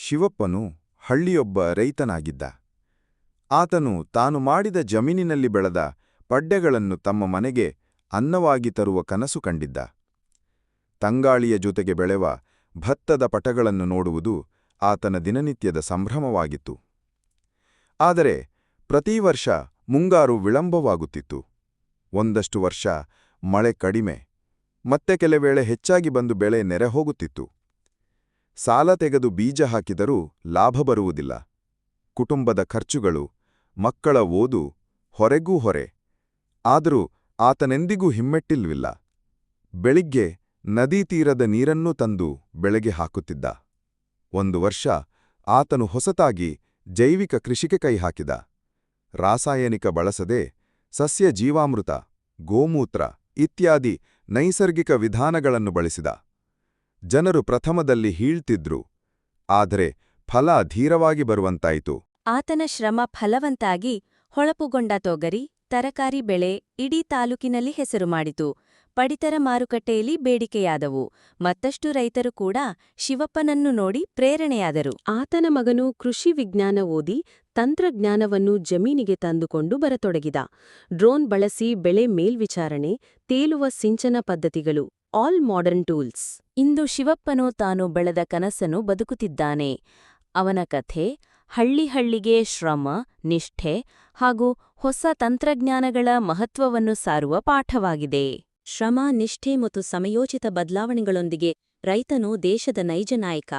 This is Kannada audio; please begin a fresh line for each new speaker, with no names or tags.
ಶಿವಪ್ಪನು ಹಳ್ಳಿಯೊಬ್ಬ ರೈತನಾಗಿದ್ದ. ಆತನು ತಾನು ಮಾಡಿದ ಜಮೀನಿನಲ್ಲಿ ಬೆಳೆದ ಪಡ್ಡೆಗಳನ್ನು ತಮ್ಮ ಮನೆಗೆ ಅನ್ನವಾಗಿ ತರುವ ಕನಸು ಕಂಡಿದ್ದ. ತಂಗಾಳಿಯ ಜೊತೆಗೆ ಬೆಳೆವ ಭತ್ತದ ಪಟಗಳನ್ನು ನೋಡುವುದು ಆತನ ದಿನನಿತ್ಯದ ಸಂಭ್ರಮವಾಗಿತ್ತು. ಆದರೆ ಪ್ರತೀ ವರ್ಷ ಮುಂಗಾರು ವಿಳಂಬವಾಗುತ್ತಿತ್ತು. ಒಂದಷ್ಟು ವರ್ಷ ಮಳೆ ಕಡಿಮೆ, ಮತ್ತೆ ಕೆಲವೇಳೆ ಹೆಚ್ಚಾಗಿ ಬಂದು ಬೆಳೆ ನೆರೆಹೋಗುತ್ತಿತ್ತು. ಸಾಲ ತೆಗೆದು ಬೀಜ ಹಾಕಿದರೂ ಲಾಭ ಬರುವುದಿಲ್ಲ. ಕುಟುಂಬದ ಖರ್ಚುಗಳು, ಮಕ್ಕಳ ಓದು, ಹೊರೆಗೂ ಹೊರೆ. ಆದರೂ ಆತನೆಂದಿಗೂ ಹಿಮ್ಮೆಟ್ಟಿಲ್ವಿಲ್ಲ. ಬೆಳಿಗ್ಗೆ ನದೀ ತೀರದ ನೀರನ್ನೂ ತಂದು ಬೆಳೆಗೆ ಹಾಕುತ್ತಿದ್ದ. ಒಂದು ವರ್ಷ ಆತನು ಹೊಸತಾಗಿ ಜೈವಿಕ ಕೃಷಿಗೆ ಕೈ ಹಾಕಿದ. ರಾಸಾಯನಿಕ ಬಳಸದೆ ಸಸ್ಯ ಜೀವಾಮೃತ, ಗೋಮೂತ್ರ ಇತ್ಯಾದಿ ನೈಸರ್ಗಿಕ ವಿಧಾನಗಳನ್ನು ಬಳಸಿದ. ಜನರು ಪ್ರಥಮದಲ್ಲಿ ಹೀಳ್ತಿದ್ರು, ಆದರೆ ಫಲ ಧೀರವಾಗಿ ಬರುವಂತಾಯಿತು.
ಆತನ ಶ್ರಮ ಫಲವಂತಾಗಿ ಹೊಳಪುಗೊಂಡ ತೊಗರಿ, ತರಕಾರಿ ಬೆಳೆ ಇಡೀ ತಾಲೂಕಿನಲ್ಲಿ ಹೆಸರು ಮಾಡಿತು. ಪಡಿತರ ಮಾರುಕಟ್ಟೆಯಲ್ಲಿ ಬೇಡಿಕೆಯಾದವು. ಮತ್ತಷ್ಟು ರೈತರು ಕೂಡ ಶಿವಪ್ಪನನ್ನು ನೋಡಿ ಪ್ರೇರಣೆಯಾದರು.
ಆತನ ಮಗನು ಕೃಷಿ ವಿಜ್ಞಾನ ಓದಿ ತಂತ್ರಜ್ಞಾನವನ್ನು ಜಮೀನಿಗೆ ತಂದುಕೊಂಡು ಬರತೊಡಗಿದ. ಡ್ರೋನ್ ಬಳಸಿ ಬೆಳೆ ಮೇಲ್ವಿಚಾರಣೆ, ತೇಲುವ ಸಿಂಚನ ಪದ್ಧತಿಗಳು, ಆಲ್ ಮಾಡರ್ನ್ ಟೂಲ್ಸ್.
ಇಂದು ಶಿವಪ್ಪನು ತಾನು ಬೆಳೆದ ಕನಸನ್ನು ಬದುಕುತ್ತಿದ್ದಾನೆ. ಅವನ ಕಥೆ ಹಳ್ಳಿಗೆ ಶ್ರಮ, ನಿಷ್ಠೆ ಹಾಗೂ ಹೊಸ ತಂತ್ರಜ್ಞಾನಗಳ ಮಹತ್ವವನ್ನು ಸಾರುವ ಪಾಠವಾಗಿದೆ.
ಶ್ರಮ, ನಿಷ್ಠೆ ಮತ್ತು ಸಮಯೋಚಿತ ಬದಲಾವಣೆಗಳೊಂದಿಗೆ ರೈತನು ದೇಶದ ನೈಜ ನಾಯಕ.